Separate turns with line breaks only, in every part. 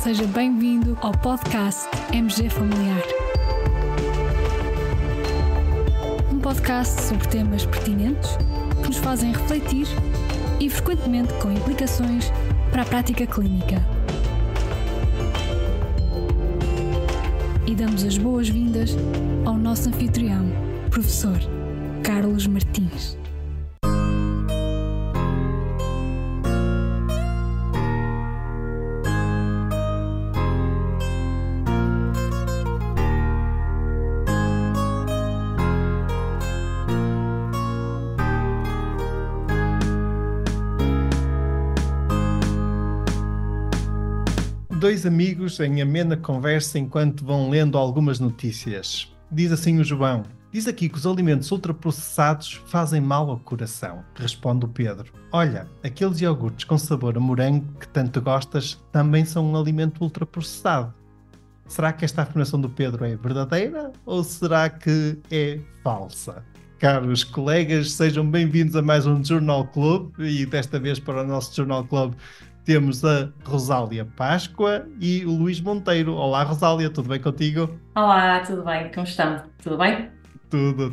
Seja bem-vindo ao podcast MG Familiar. Um podcast sobre temas pertinentes que nos fazem refletir e frequentemente com implicações para a prática clínica. E damos as boas-vindas ao nosso anfitrião, professor Carlos Martins.
Dois amigos em amena conversa enquanto vão lendo algumas notícias. Diz assim o João: diz aqui que os alimentos ultraprocessados fazem mal ao coração. Responde o Pedro: olha, aqueles iogurtes com sabor a morango que tanto gostas também são um alimento ultraprocessado. Será que esta afirmação do Pedro é verdadeira ou será que é falsa? Caros colegas, sejam bem-vindos a mais um Journal Club, e desta vez para o nosso Journal Club temos a Rosália Páscoa e o Luís Monteiro. Olá, Rosália, tudo bem contigo?
Olá, tudo bem? Como estão? Tudo bem?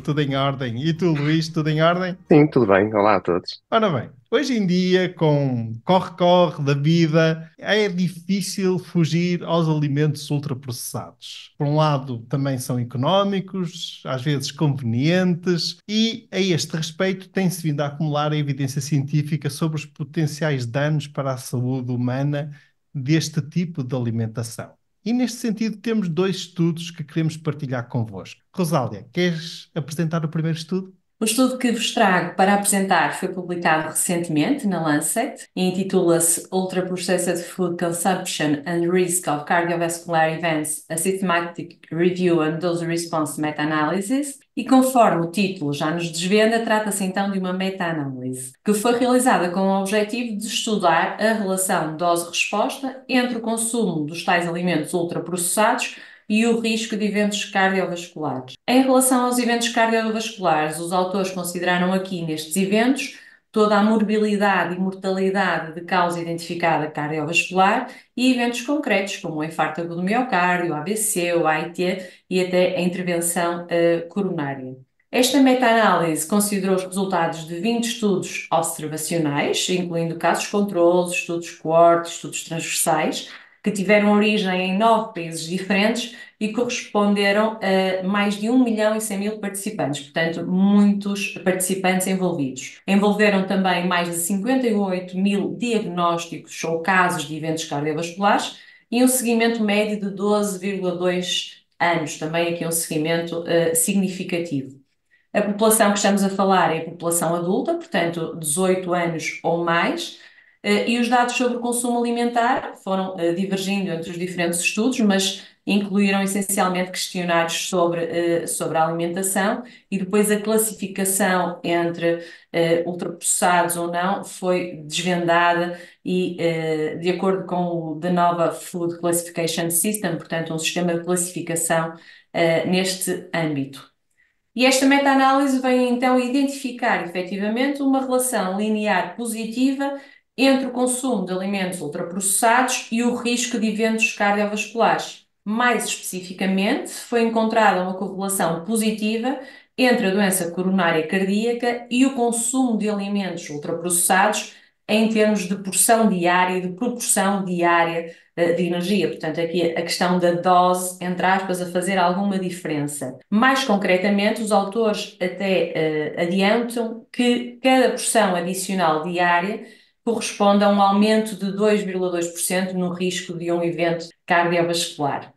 Tudo em ordem. E tu, Luís, tudo em ordem?
Sim, tudo bem. Olá a todos.
Ora bem, hoje em dia, com corre-corre da vida, é difícil fugir aos alimentos ultraprocessados. Por um lado, também são económicos, às vezes convenientes, e a este respeito tem-se vindo a acumular a evidência científica sobre os potenciais danos para a saúde humana deste tipo de alimentação. E neste sentido temos dois estudos que queremos partilhar convosco. Rosália, queres apresentar o primeiro estudo?
O estudo que vos trago para apresentar foi publicado recentemente na Lancet e intitula-se Ultra-Processed Food Consumption and Risk of Cardiovascular Events, a Systematic Review and Dose Response Meta-Analysis, e conforme o título já nos desvenda, trata-se então de uma meta-análise que foi realizada com o objetivo de estudar a relação dose-resposta entre o consumo dos tais alimentos ultraprocessados e o risco de eventos cardiovasculares. Em relação aos eventos cardiovasculares, os autores consideraram aqui nestes eventos toda a morbilidade e mortalidade de causa identificada cardiovascular e eventos concretos, como o infarto agudo do miocárdio, o AVC, o AIT e até a intervenção coronária. Esta meta-análise considerou os resultados de 20 estudos observacionais, incluindo casos controles, estudos coorte, estudos transversais, que tiveram origem em 9 países diferentes e corresponderam a mais de 1.100.000 participantes, portanto, muitos participantes envolvidos. Envolveram também mais de 58.000 diagnósticos ou casos de eventos cardiovasculares e um seguimento médio de 12,2 anos, também aqui um seguimento significativo. A população que estamos a falar é a população adulta, portanto, 18 anos ou mais. E os dados sobre o consumo alimentar foram divergindo entre os diferentes estudos, mas incluíram essencialmente questionários sobre a alimentação, e depois a classificação entre ultraprocessados ou não foi desvendada e, de acordo com o The Nova Food Classification System, portanto um sistema de classificação neste âmbito. E esta meta-análise vem então identificar efetivamente uma relação linear positiva entre o consumo de alimentos ultraprocessados e o risco de eventos cardiovasculares. Mais especificamente, foi encontrada uma correlação positiva entre a doença coronária cardíaca e o consumo de alimentos ultraprocessados em termos de porção diária e de proporção diária de energia. Portanto, aqui a questão da dose, entre aspas, a fazer alguma diferença. Mais concretamente, os autores até adiantam que cada porção adicional diária corresponde a um aumento de 2,2% no risco de um evento cardiovascular.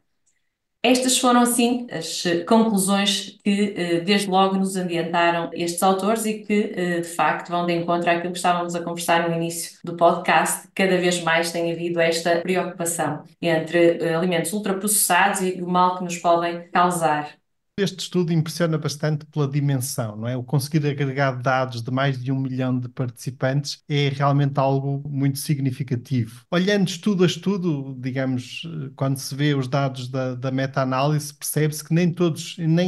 Estas foram, assim, as conclusões que, desde logo, nos adiantaram estes autores e que, de facto, vão de encontro àquilo que estávamos a conversar no início do podcast. Cada vez mais tem havido esta preocupação entre alimentos ultraprocessados e o mal que nos podem causar.
Este estudo impressiona bastante pela dimensão, não é? O conseguir agregar dados de mais de 1 milhão de participantes é realmente algo muito significativo. Olhando estudo a estudo, digamos, quando se vê os dados da meta-análise, percebe-se que nem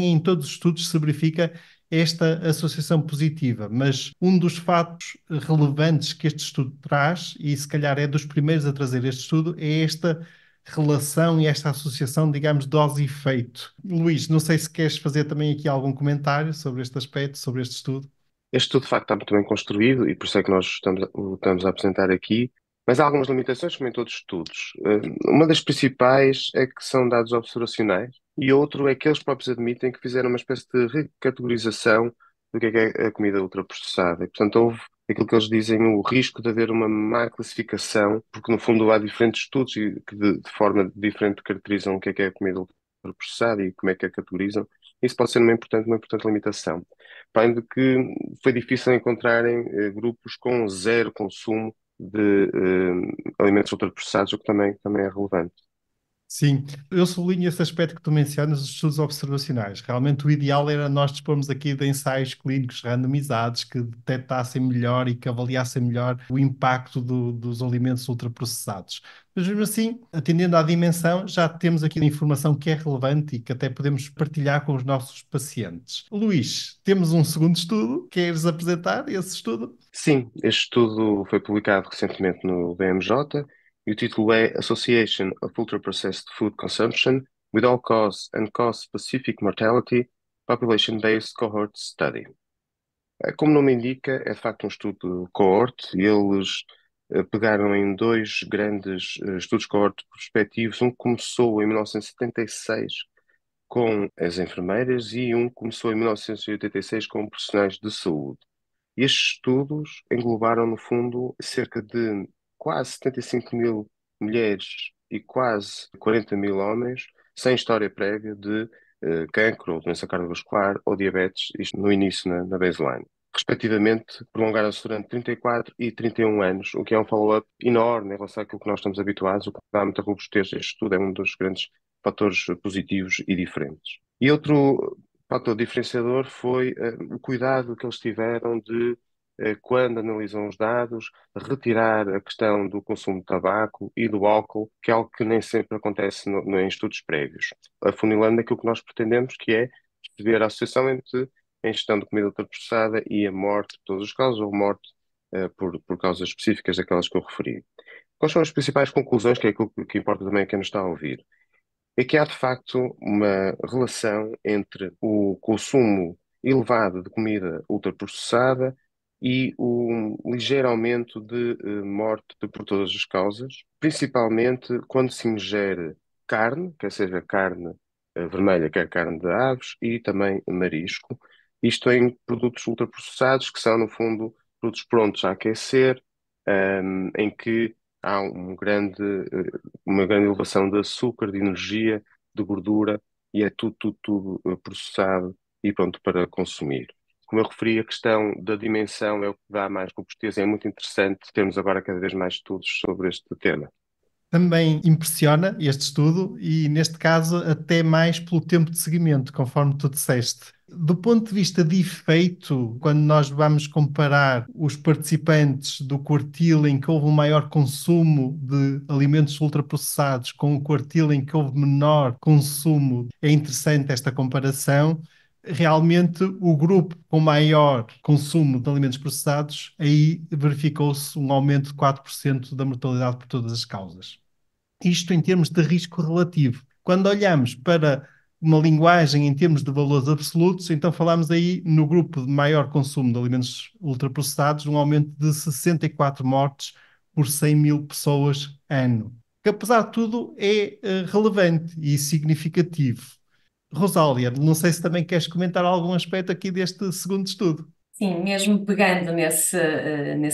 em todos os estudos se verifica esta associação positiva, mas um dos fatos relevantes que este estudo traz, e se calhar é dos primeiros a trazer este estudo, é esta relação e esta associação, digamos, dose e efeito. Luís, não sei se queres fazer também aqui algum comentário sobre este aspecto, sobre este estudo.
Este estudo, de facto, está muito bem construído e por isso é que nós o estamos a apresentar aqui, mas há algumas limitações, como em todos os estudos. Uma das principais é que são dados observacionais e outro é que eles próprios admitem que fizeram uma espécie de recategorização do que é a comida ultraprocessada. E, portanto, houve aquilo que eles dizem, o risco de haver uma má classificação, porque no fundo há diferentes estudos que de forma diferente caracterizam o que é a comida ultraprocessada e como é que a categorizam. Isso pode ser uma importante limitação. Para além de que foi difícil encontrarem grupos com zero consumo de alimentos ultraprocessados, o que também é relevante.
Sim, eu sublinho esse aspecto que tu mencionas, os estudos observacionais. Realmente o ideal era nós dispormos aqui de ensaios clínicos randomizados que detectassem melhor e que avaliassem melhor o impacto dos alimentos ultraprocessados. Mas mesmo assim, atendendo à dimensão, já temos aqui informação que é relevante e que até podemos partilhar com os nossos pacientes. Luís, temos um segundo estudo. Queres apresentar esse estudo?
Sim, este estudo foi publicado recentemente no BMJ e o título é Association of Ultra-Processed Food Consumption with All-Cause and Cause-Specific Mortality Population-Based Cohort Study. Como o nome indica, é de facto um estudo cohort e eles pegaram em dois grandes estudos cohort prospectivos. Um começou em 1976 com as enfermeiras e um começou em 1986 com profissionais de saúde. E estes estudos englobaram, no fundo, cerca de quase 75 mil mulheres e quase 40 mil homens sem história prévia de cancro, ou doença cardiovascular ou diabetes, isto no início, na baseline. Respectivamente, prolongaram-se durante 34 e 31 anos, o que é um follow-up enorme em relação àquilo que nós estamos habituados, o que dá muita robustez. Este estudo é um dos grandes fatores positivos e diferentes. E outro fator diferenciador foi o cuidado que eles tiveram de, quando analisam os dados, retirar a questão do consumo de tabaco e do álcool, que é algo que nem sempre acontece em estudos prévios. Afunilando aquilo que nós pretendemos, que é perceber a associação entre a ingestão de comida ultraprocessada e a morte, por todos os casos, ou morte por causas específicas daquelas que eu referi. Quais são as principais conclusões, que é aquilo que importa também a quem nos está a ouvir? É que há de facto uma relação entre o consumo elevado de comida ultraprocessada e o ligeiro aumento de morte por todas as causas, principalmente quando se ingere carne, quer seja carne vermelha, quer carne de aves e também marisco, isto em produtos ultraprocessados, que são, no fundo, produtos prontos a aquecer, em que há uma grande elevação de açúcar, de energia, de gordura, e é tudo processado e pronto para consumir. Como eu referi, a questão da dimensão é o que dá mais robustez, é muito interessante termos agora cada vez mais estudos sobre este tema.
Também impressiona este estudo e, neste caso, até mais pelo tempo de seguimento, conforme tu disseste. Do ponto de vista de efeito, quando nós vamos comparar os participantes do quartil em que houve um maior consumo de alimentos ultraprocessados com o quartil em que houve menor consumo, é interessante esta comparação. Realmente, o grupo com maior consumo de alimentos processados, aí verificou-se um aumento de 4% da mortalidade por todas as causas. Isto em termos de risco relativo. Quando olhamos para uma linguagem em termos de valores absolutos, então falamos aí no grupo de maior consumo de alimentos ultraprocessados, um aumento de 64 mortes por 100 mil pessoas ano. Que apesar de tudo é relevante e significativo. Rosália, não sei se também queres comentar algum aspecto aqui deste segundo estudo.
Sim, mesmo pegando nesse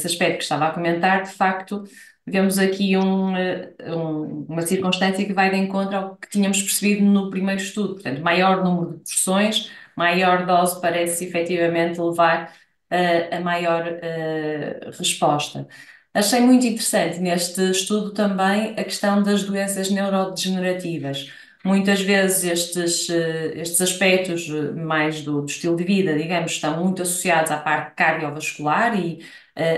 aspecto que estava a comentar, de facto, vemos aqui uma circunstância que vai de encontro ao que tínhamos percebido no primeiro estudo. Portanto, maior número de porções, maior dose parece efetivamente levar a maior resposta. Achei muito interessante neste estudo também a questão das doenças neurodegenerativas. Muitas vezes estes aspectos mais do estilo de vida, digamos, estão muito associados à parte cardiovascular e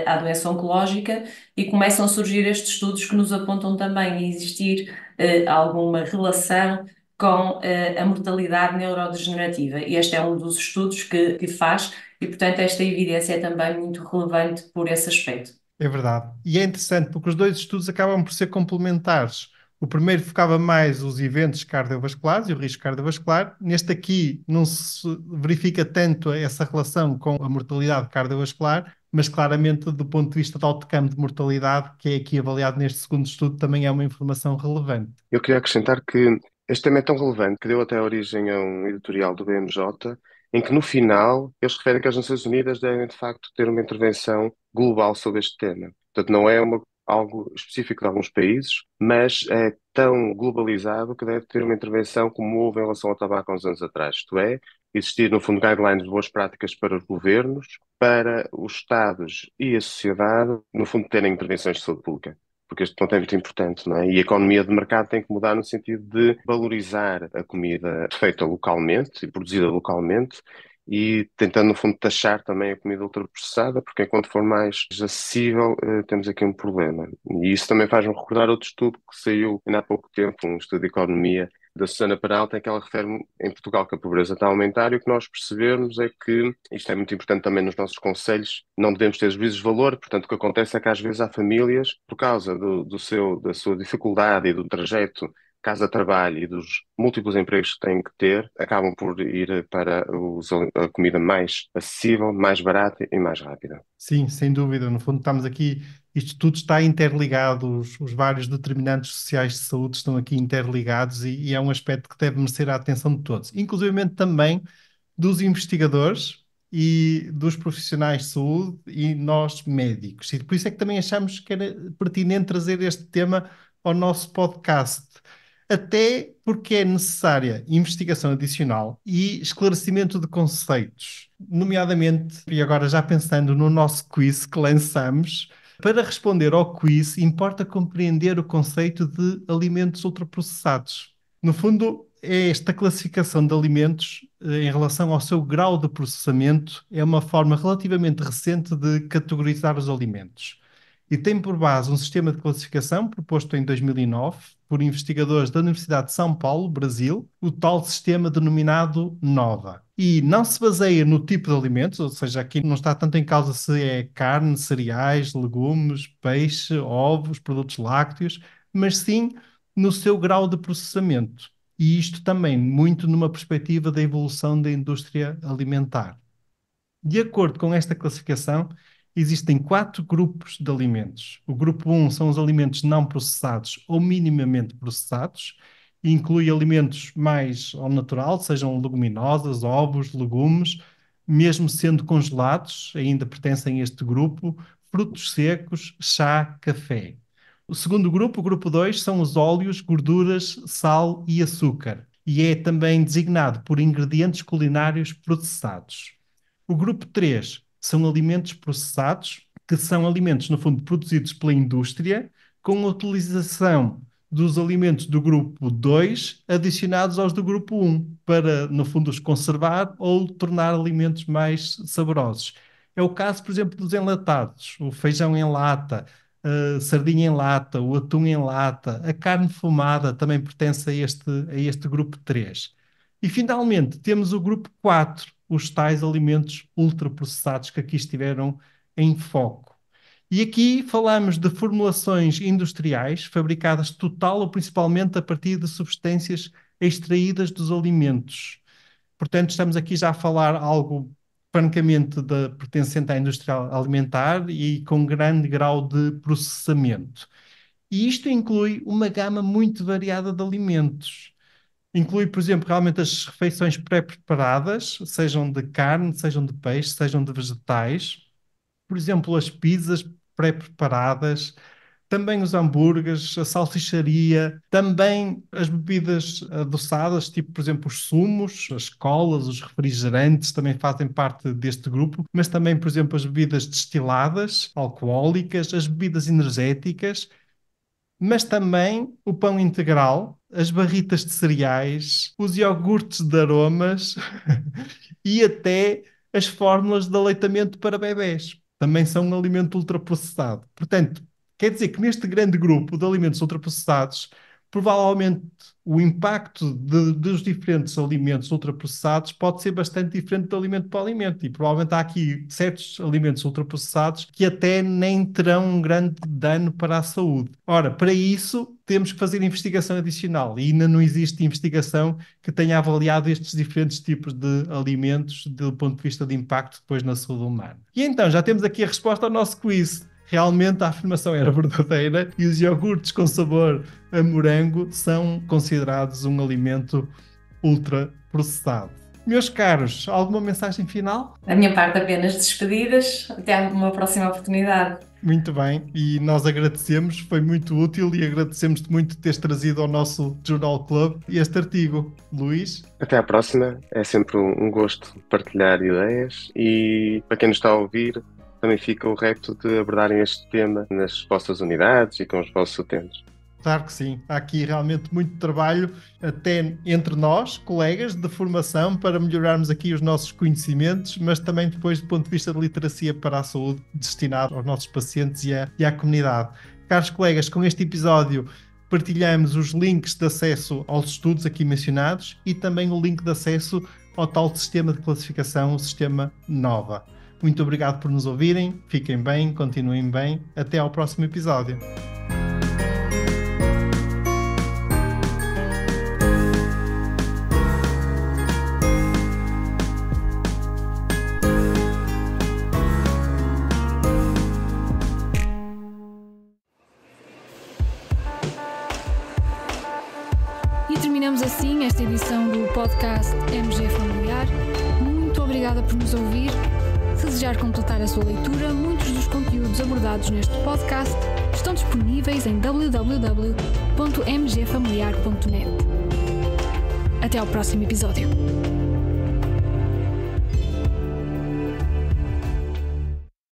à doença oncológica e começam a surgir estes estudos que nos apontam também a existir alguma relação com a mortalidade neurodegenerativa. E este é um dos estudos que faz e, portanto, esta evidência é também muito relevante por esse aspecto.
É verdade. E é interessante porque os dois estudos acabam por ser complementares. O primeiro focava mais os eventos cardiovasculares e o risco cardiovascular. Neste aqui não se verifica tanto essa relação com a mortalidade cardiovascular, mas claramente do ponto de vista do outcome de mortalidade, que é aqui avaliado neste segundo estudo, também é uma informação relevante.
Eu queria acrescentar que este tema é tão relevante que deu até origem a um editorial do BMJ, em que no final eles referem que as Nações Unidas devem de facto ter uma intervenção global sobre este tema. Portanto, não é algo específico de alguns países, mas é tão globalizado que deve ter uma intervenção como houve em relação ao tabaco há uns anos atrás. Isto é, existir no fundo guidelines de boas práticas para os governos, para os Estados e a sociedade, no fundo, terem intervenções de saúde pública, porque este ponto é muito importante, não é? E a economia de mercado tem que mudar no sentido de valorizar a comida feita localmente e produzida localmente e tentando, no fundo, taxar também a comida ultraprocessada, porque enquanto for mais acessível, temos aqui um problema. E isso também faz-me recordar outro estudo que saiu ainda há pouco tempo, um estudo de economia da Susana Peralta, em que ela refere em Portugal que a pobreza está a aumentar e o que nós percebemos é que, isto é muito importante também nos nossos conselhos, não devemos ter juízos de valor, portanto o que acontece é que às vezes há famílias, por causa da sua dificuldade e do trajeto casa-trabalho e dos múltiplos empregos que têm que ter, acabam por ir para a comida mais acessível, mais barata e mais rápida.
Sim, sem dúvida. No fundo, estamos aqui, isto tudo está interligado, os vários determinantes sociais de saúde estão aqui interligados e é um aspecto que deve merecer a atenção de todos, inclusive também dos investigadores e dos profissionais de saúde e nós médicos. E por isso é que também achamos que era pertinente trazer este tema ao nosso podcast. Até porque é necessária investigação adicional e esclarecimento de conceitos, nomeadamente, e agora já pensando no nosso quiz que lançamos, para responder ao quiz importa compreender o conceito de alimentos ultraprocessados. No fundo, esta classificação de alimentos em relação ao seu grau de processamento é uma forma relativamente recente de categorizar os alimentos e tem por base um sistema de classificação proposto em 2009 por investigadores da Universidade de São Paulo, Brasil, o tal sistema denominado NOVA. E não se baseia no tipo de alimentos, ou seja, aqui não está tanto em causa se é carne, cereais, legumes, peixe, ovos, produtos lácteos, mas sim no seu grau de processamento. E isto também muito numa perspectiva da evolução da indústria alimentar. De acordo com esta classificação, existem quatro grupos de alimentos. O grupo 1 são os alimentos não processados ou minimamente processados, e inclui alimentos mais ao natural, sejam leguminosas, ovos, legumes, mesmo sendo congelados, ainda pertencem a este grupo, frutos secos, chá, café. O segundo grupo, o grupo 2, são os óleos, gorduras, sal e açúcar, e é também designado por ingredientes culinários processados. O grupo 3 são alimentos processados, que são alimentos, no fundo, produzidos pela indústria, com a utilização dos alimentos do grupo 2 adicionados aos do grupo 1, para, no fundo, os conservar ou tornar alimentos mais saborosos. É o caso, por exemplo, dos enlatados, o feijão em lata, a sardinha em lata, o atum em lata, a carne fumada também pertence a este grupo 3. E, finalmente, temos o grupo 4, os tais alimentos ultraprocessados que aqui estiveram em foco. E aqui falamos de formulações industriais fabricadas total ou principalmente a partir de substâncias extraídas dos alimentos. Portanto, estamos aqui já a falar algo francamente pertencente à indústria alimentar e com grande grau de processamento. E isto inclui uma gama muito variada de alimentos. Inclui, por exemplo, realmente as refeições pré-preparadas, sejam de carne, sejam de peixe, sejam de vegetais. Por exemplo, as pizzas pré-preparadas, também os hambúrgueres, a salsicharia, também as bebidas adoçadas, tipo, por exemplo, os sumos, as colas, os refrigerantes também fazem parte deste grupo, mas também, por exemplo, as bebidas destiladas, alcoólicas, as bebidas energéticas, mas também o pão integral, as barritas de cereais, os iogurtes de aromas e até as fórmulas de aleitamento para bebés. Também são um alimento ultraprocessado. Portanto, quer dizer que neste grande grupo de alimentos ultraprocessados provavelmente o impacto dos diferentes alimentos ultraprocessados pode ser bastante diferente de alimento para alimento, e provavelmente há aqui certos alimentos ultraprocessados que até nem terão um grande dano para a saúde. Ora, para isso temos que fazer investigação adicional, e ainda não existe investigação que tenha avaliado estes diferentes tipos de alimentos do ponto de vista de impacto depois na saúde humana. E então já temos aqui a resposta ao nosso quiz. Realmente a afirmação era verdadeira e os iogurtes com sabor a morango são considerados um alimento ultraprocessado. Meus caros, alguma mensagem final?
Da minha parte, apenas despedidas. Até uma próxima oportunidade.
Muito bem, e nós agradecemos, foi muito útil e agradecemos-te muito teres trazido ao nosso Journal Club este artigo. Luís?
Até à próxima, é sempre um gosto partilhar ideias e para quem nos está a ouvir, também fica o repto de abordarem este tema nas vossas unidades e com os vossos utentes.
Claro que sim, há aqui realmente muito trabalho, até entre nós, colegas de formação, para melhorarmos aqui os nossos conhecimentos, mas também depois do ponto de vista de literacia para a saúde, destinado aos nossos pacientes e à comunidade. Caros colegas, com este episódio partilhamos os links de acesso aos estudos aqui mencionados e também o link de acesso ao tal sistema de classificação, o sistema NOVA. Muito obrigado por nos ouvirem, fiquem bem, continuem bem, até ao próximo episódio.
E terminamos assim esta edição do podcast MG Familiar. Muito obrigada por nos ouvir. Se desejar completar a sua leitura, muitos dos conteúdos abordados neste podcast estão disponíveis em www.mgfamiliar.net. Até ao próximo episódio.